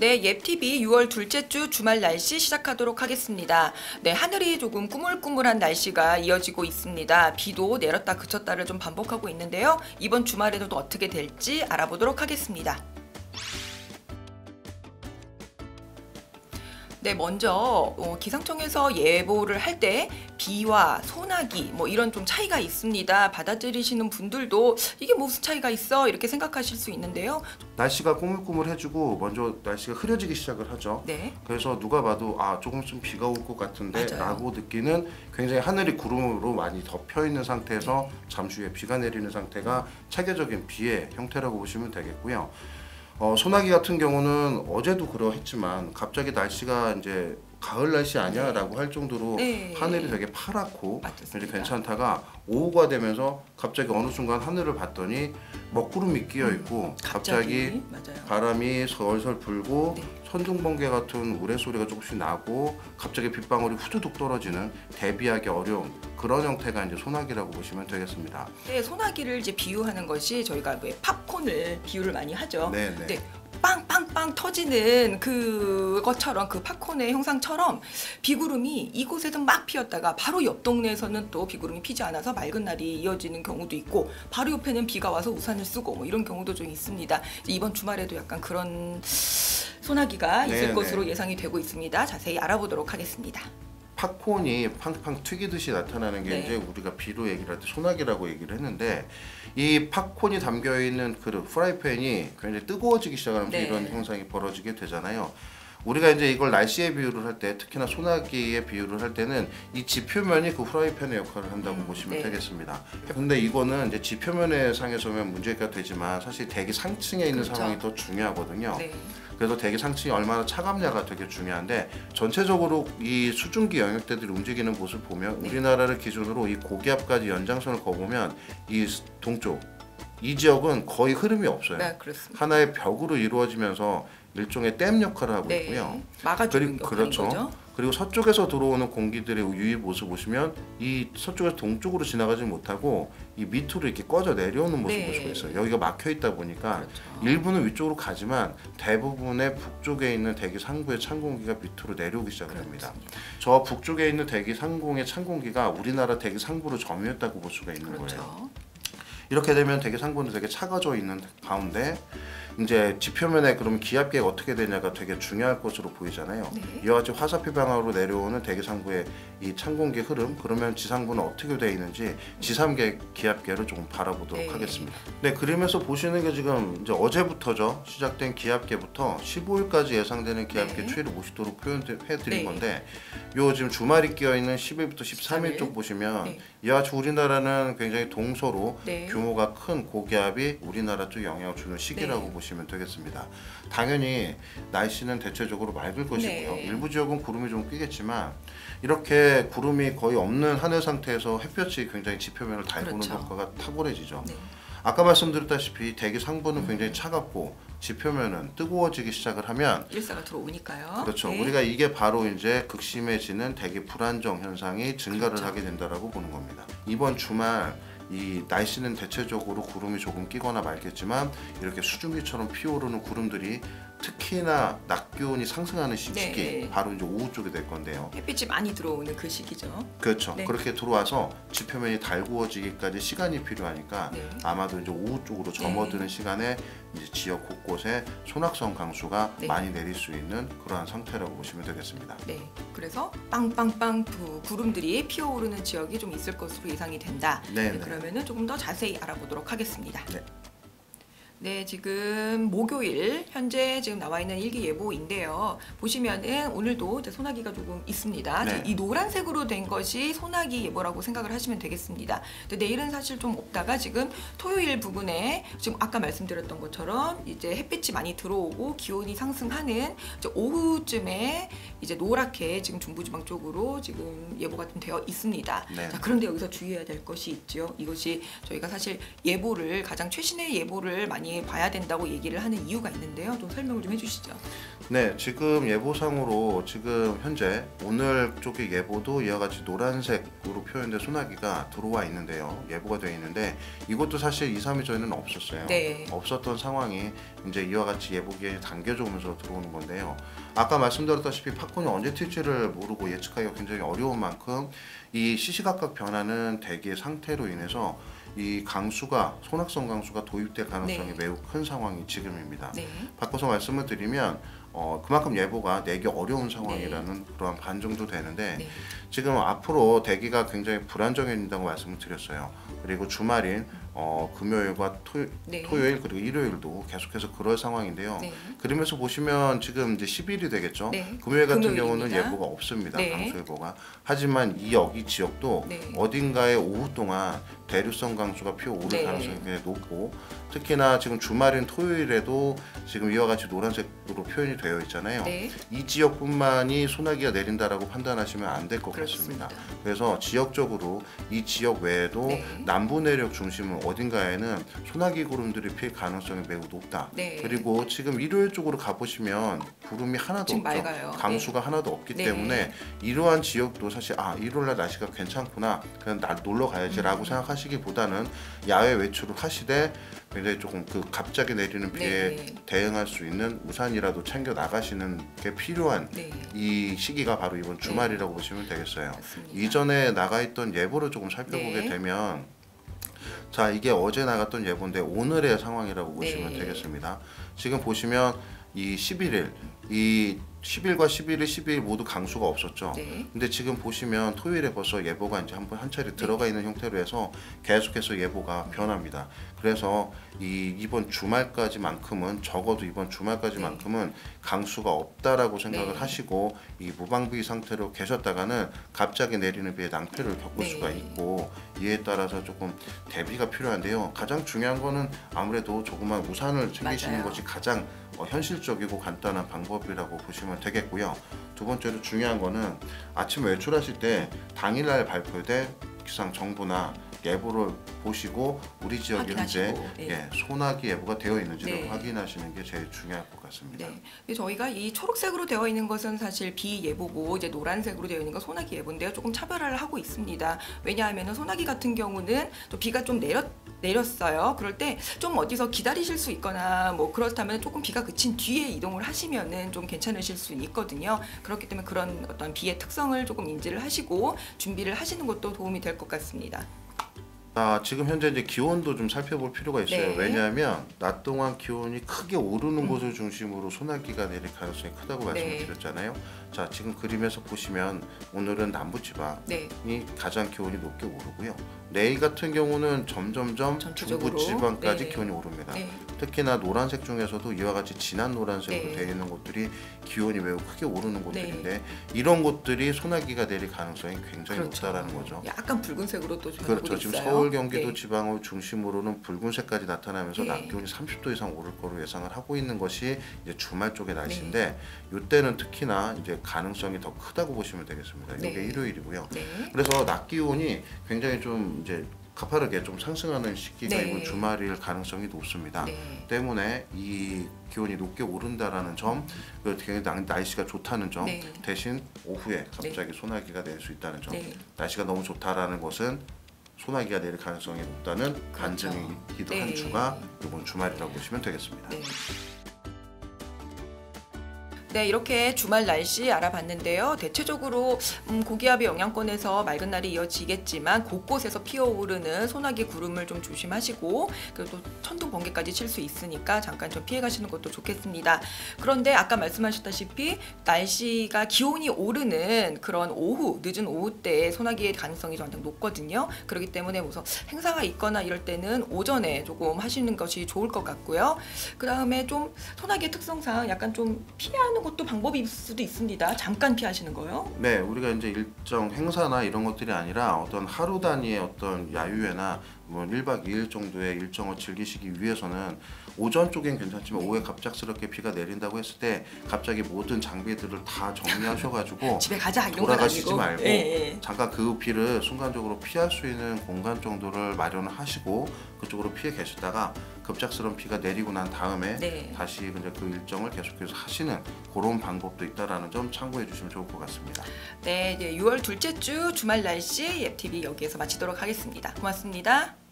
네, 옙TV 6월 둘째 주 주말 날씨 시작하도록 하겠습니다. 네, 하늘이 조금 꾸물꾸물한 날씨가 이어지고 있습니다. 비도 내렸다 그쳤다를 좀 반복하고 있는데요. 이번 주말에도 또 어떻게 될지 알아보도록 하겠습니다. 네, 먼저 기상청에서 예보를 할 때 비와 소나기 뭐 이런 좀 차이가 있습니다. 받아들이시는 분들도 이게 무슨 차이가 있어? 이렇게 생각하실 수 있는데요. 날씨가 꾸물꾸물해지고 먼저 날씨가 흐려지기 시작을 하죠. 네. 그래서 누가 봐도 조금 좀 비가 올 것 같은데 맞아요. 라고 느끼는, 굉장히 하늘이 구름으로 많이 덮여 있는 상태에서 잠시 후에 비가 내리는 상태가 체계적인 비의 형태라고 보시면 되겠고요. 소나기 같은 경우는 어제도 그러했지만 갑자기 날씨가 이제 가을 날씨 아니야 라고 할 정도로 네. 하늘이 되게 파랗고 맞습니다. 이제 괜찮다가 오후가 되면서 갑자기 어느 순간 하늘을 봤더니 먹구름이 끼어 있고 갑자기 맞아요. 바람이 설설 불고 네. 천둥번개 같은 우레소리가 조금씩 나고 갑자기 빗방울이 후두둑 떨어지는 대비하기 어려운 그런 형태가 이제 소나기라고 보시면 되겠습니다. 네, 소나기를 이제 비유하는 것이 저희가 왜 팝콘을 비유를 많이 하죠. 네. 빵빵빵 터지는 그것처럼, 그 팝콘의 형상처럼 비구름이 이곳에서 막 피었다가 바로 옆 동네에서는 또 비구름이 피지 않아서 맑은 날이 이어지는 경우도 있고, 바로 옆에는 비가 와서 우산을 쓰고 뭐 이런 경우도 좀 있습니다. 이번 주말에도 약간 그런 소나기가 있을 것으로 예상이 되고 있습니다. 자세히 알아보도록 하겠습니다. 팝콘이 팡팡 튀기듯이 나타나는 게 네. 이제 우리가 비로 얘기를 할 때 소나기라고 얘기를 했는데, 이 팝콘이 담겨 있는 그 프라이팬이 굉장히 뜨거워지기 시작하면서 네. 이런 현상이 벌어지게 되잖아요. 우리가 이제 이걸 날씨에 비유를 할 때, 특히나 소나기에 비유를 할 때는 이 지표면이 그 프라이팬의 역할을 한다고 보시면 네. 되겠습니다. 근데 이거는 이제 지표면의 상에서면 문제가 되지만 사실 대기 상층에 있는 그렇죠. 상황이 더 중요하거든요. 네. 그래서 대기 상층이 얼마나 차갑냐가 되게 중요한데, 전체적으로 이 수증기 영역대들이 움직이는 모습을 보면 네. 우리나라를 기준으로 이 고기압까지 연장선을 그어보면 이 동쪽 이 지역은 거의 흐름이 없어요. 네, 그렇습니다. 하나의 벽으로 이루어지면서 일종의 댐 역할을 하고 네. 있고요. 막아주는 역할인 그렇죠. 거죠. 그리고 서쪽에서 들어오는 공기들의 유입 모습 보시면 이 서쪽에서 동쪽으로 지나가지 못하고 이 밑으로 이렇게 꺼져 내려오는 모습 네. 볼 수가 있어요. 여기가 막혀 있다 보니까 그렇죠. 일부는 위쪽으로 가지만 대부분의 북쪽에 있는 대기 상부의 찬 공기가 밑으로 내려오기 시작합니다. 저 북쪽에 있는 대기 상공의 찬 공기가 우리나라 대기 상부로 점유했다고 볼 수가 있는 거예요. 그렇죠. 이렇게 되면 대기 상부는 되게 차가져 있는 가운데 이제 지표면에 그러면 기압계가 어떻게 되냐가 되게 중요할 것으로 보이잖아요. 네. 이와 같이 화살표 방향으로 내려오는 대기 상부의 이 찬 공기 흐름, 그러면 지상부는 어떻게 되어 있는지 지삼계 기압계를 조금 바라보도록 네. 하겠습니다. 네, 그림에서 보시는 게 지금 이제 어제부터죠. 시작된 기압계부터 15일까지 예상되는 기압계 네. 추이를 50도로 표현해 드린 네. 건데, 요 지금 주말이 끼어 있는 10일부터 13일 13일. 쪽 보시면 네. 이와 같이 우리나라는 굉장히 동서로 네. 규모가 큰 고기압이 우리나라 쪽 영향을 주는 시기라고 네. 보시면 되겠습니다. 당연히 날씨는 대체적으로 맑을 것이고요. 네. 일부 지역은 구름이 좀 끼겠지만 이렇게 구름이 거의 없는 하늘 상태에서 햇볕이 굉장히 지표면을 달구는 그렇죠. 효과가 탁월해지죠. 네. 아까 말씀드렸다시피 대기 상부는 굉장히 차갑고 지표면은 뜨거워지기 시작을 하면, 일사가 들어오니까요. 그렇죠. 네. 우리가 이게 바로 이제 극심해지는 대기 불안정 현상이 증가를 그렇죠. 하게 된다라고 보는 겁니다. 이번 주말 이 날씨는 대체적으로 구름이 조금 끼거나 맑겠지만 이렇게 수증기처럼 피어오르는 구름들이 특히나 낮 기온이 상승하는 시기, 네. 바로 이제 오후 쪽이 될 건데요. 햇빛이 많이 들어오는 그 시기죠. 그렇죠. 네. 그렇게 들어와서 지표면이 달구어지기까지 시간이 필요하니까 네. 아마도 이제 오후 쪽으로 접어드는 시간에 이제 지역 곳곳에 소낙성 강수가 네. 많이 내릴 수 있는 그러한 상태라고 보시면 되겠습니다. 네, 그래서 빵빵빵 구름들이 피어오르는 지역이 좀 있을 것으로 예상이 된다. 네, 네. 그러면은 조금 더 자세히 알아보도록 하겠습니다. 네. 네, 지금 목요일 현재 지금 나와 있는 일기예보인데요. 보시면은 오늘도 이제 소나기가 조금 있습니다. 네. 이 노란색으로 된 것이 소나기 예보라고 생각을 하시면 되겠습니다. 근데 내일은 사실 좀 없다가 지금 토요일 부분에 지금 아까 말씀드렸던 것처럼 이제 햇빛이 많이 들어오고 기온이 상승하는 이제 오후쯤에 이제 노랗게 지금 중부지방 쪽으로 지금 예보가 좀 되어 있습니다. 네. 자, 그런데 여기서 주의해야 될 것이 있죠. 이것이 저희가 사실 예보를 가장 최신의 예보를 많이 많이 봐야 된다고 얘기를 하는 이유가 있는데요. 좀 설명을 좀 해주시죠. 네, 지금 예보상으로 지금 현재 오늘 쪽의 예보도 이와 같이 노란색으로 표현된 소나기가 들어와 있는데요. 예보가 되어 있는데 이것도 사실 2, 3일 전에는 없었어요. 네. 없었던 상황이 이제 이와 같이 예보 기간이 당겨져 오면서 들어오는 건데요. 아까 말씀드렸다시피 팝콘이 언제 튈지를 모르고 예측하기가 굉장히 어려운 만큼 이 시시각각 변하는 대기의 상태로 인해서 이 강수가 소낙성 강수가 도입될 가능성이 네. 매우 큰 상황이 지금입니다. 네. 바꿔서 말씀을 드리면 그만큼 예보가 내기 어려운 상황이라는 그러한 반증도 되는데 네. 지금 앞으로 대기가 굉장히 불안정해진다고 말씀을 드렸어요. 그리고 주말인 금요일과 네. 토요일 그리고 일요일도 계속해서 그럴 상황인데요. 네. 그러면서 보시면 지금 이제 10일이 되겠죠. 네. 금요일 같은 금요일입니다. 경우는 예보가 없습니다. 네. 강수예보가. 하지만 이 여기 지역도 네. 어딘가에 오후 동안 대류성 강수가 피어오를 네. 가능성이 굉장히 높고 특히나 지금 주말인 토요일에도 지금 이와 같이 노란색으로 표현이 되어 있잖아요. 네. 이 지역뿐만이 소나기가 내린다라고 판단하시면 안 될 것 같습니다. 그렇습니다. 그래서 지역적으로 이 지역 외에도 네. 남부 내륙 중심은 어딘가에는 소나기 구름들이 필 가능성이 매우 높다. 네. 그리고 지금 일요일 쪽으로 가보시면 구름이 하나도 지금 없죠. 맑아요. 강수가 하나도 없기 네. 때문에 이러한 지역도 사실 일요일날 날씨가 괜찮구나 그냥 날 놀러 가야지라고 생각하시기보다는 야외 외출을 하시되 굉장히 조금 그 갑자기 내리는 비에 네. 대응할 수 있는 우산이라도 챙겨 나가시는 게 필요한 네. 이 시기가 바로 이번 주말이라고 보시면 되겠어요. 맞습니다. 이전에 나가 있던 예보를 조금 살펴보게 네. 되면 자 이게 어제 나갔던 예보인데 오늘의 상황이라고 보시면 네. 되겠습니다. 지금 보시면 이 11일 이 10일과 11일, 12일 모두 강수가 없었죠. 네. 근데 지금 보시면 토요일에 벌써 예보가 이제 한 차례 들어가 있는 형태로 해서 계속해서 예보가 변합니다. 그래서 이번 주말까지만큼은 적어도 이번 주말까지만큼은 강수가 없다라고 생각을 네. 하시고 이 무방비 상태로 계셨다가는 갑자기 내리는 비에 낭패를 겪을 네. 수가 있고 이에 따라서 조금 대비가 필요한데요. 가장 중요한 거는 아무래도 조그만 우산을 챙기시는 맞아요. 것이 가장 현실적이고 간단한 방법이라고 보시면 되겠고요. 두 번째로 중요한 거는 아침 외출하실 때 당일날 발표될 기상 정보나 예보를 보시고 우리 지역에 현재 확인하시고, 네. 소나기 예보가 되어 있는지를 네. 확인하시는 게 제일 중요할 것 같습니다. 네. 근데 저희가 이 초록색으로 되어 있는 것은 사실 비 예보고 이제 노란색으로 되어 있는 건 소나기 예보인데요. 조금 차별화를 하고 있습니다. 왜냐하면 소나기 같은 경우는 또 비가 좀 내렸어요. 그럴 때 좀 어디서 기다리실 수 있거나 뭐 그렇다면 조금 비가 그친 뒤에 이동을 하시면은 좀 괜찮으실 수 있거든요. 그렇기 때문에 그런 어떤 비의 특성을 조금 인지를 하시고 준비를 하시는 것도 도움이 될 것 같습니다. 지금 현재 이제 기온도 좀 살펴볼 필요가 있어요. 네. 왜냐하면 낮 동안 기온이 크게 오르는 곳을 중심으로 소나기가 내릴 가능성이 크다고 말씀을 네. 드렸잖아요. 자, 지금 그림에서 보시면 오늘은 남부지방이 네. 가장 기온이 높게 오르고요. 내일 같은 경우는 점점점 전체적으로. 중부지방까지 네. 기온이 오릅니다. 네. 특히나 노란색 중에서도 이와 같이 진한 노란색으로 네. 되어 있는 곳들이 기온이 매우 크게 오르는 곳들인데 이런 곳들이 소나기가 내릴 가능성이 굉장히 그렇죠. 높다라는 거죠. 약간 붉은색으로 또 변하고 그렇죠. 지금 있어요. 서울, 경기도 네. 지방을 중심으로는 붉은색까지 나타나면서 네. 낮 기온이 30도 이상 오를 거로 예상을 하고 있는 것이 이제 주말 쪽의 날씨인데 이때는 특히나 이제 가능성이 더 크다고 보시면 되겠습니다. 이게 네. 일요일이고요. 네. 그래서 낮 기온이 굉장히 좀 이제 가파르게 좀 상승하는 시기가 네. 이번 주말일 가능성이 높습니다. 네. 때문에 이 기온이 높게 오른다라는 점, 그리고 굉장히 날씨가 좋다는 점, 네. 대신 오후에 갑자기 소나기가 낼 수 있다는 점, 네. 날씨가 너무 좋다라는 것은 소나기가 내릴 가능성이 높다는 그렇죠. 반증이기도 네. 한 주가 이번 주말이라고 보시면 되겠습니다. 네. 네, 이렇게 주말 날씨 알아봤는데요. 대체적으로 고기압의 영향권에서 맑은 날이 이어지겠지만 곳곳에서 피어오르는 소나기 구름을 좀 조심하시고 그리고 또 천둥 번개까지 칠 수 있으니까 잠깐 좀 피해 가시는 것도 좋겠습니다. 그런데 아까 말씀하셨다시피 날씨가 기온이 오르는 그런 오후, 늦은 오후 때에 소나기의 가능성이 굉장히 높거든요. 그렇기 때문에 우선 행사가 있거나 이럴 때는 오전에 조금 하시는 것이 좋을 것 같고요. 그 다음에 좀 소나기의 특성상 약간 좀 피하는 것도 방법일 수도 있습니다. 잠깐 피하시는 거요. 네, 우리가 이제 일정 행사나 이런 것들이 아니라 어떤 하루 단위의 어떤 야유회나 뭐 1박 2일 정도의 일정을 즐기시기 위해서는 오전 쪽엔 괜찮지만 오후에 갑작스럽게 비가 내린다고 했을 때 갑자기 모든 장비들을 다 정리하셔가지고 집에 가자 이런 건 돌아가시지 아니고. 말고 예, 예. 잠깐 그 비를 순간적으로 피할 수 있는 공간 정도를 마련을 하시고 그쪽으로 피해 계시다가 급작스러운 비가 내리고 난 다음에 네. 다시 이제 그 일정을 계속해서 하시는 그런 방법도 있다라는 점 참고해 주시면 좋을 것 같습니다. 네, 이제 6월 둘째 주 주말 날씨 예 TV 여기에서 마치도록 하겠습니다. 고맙습니다.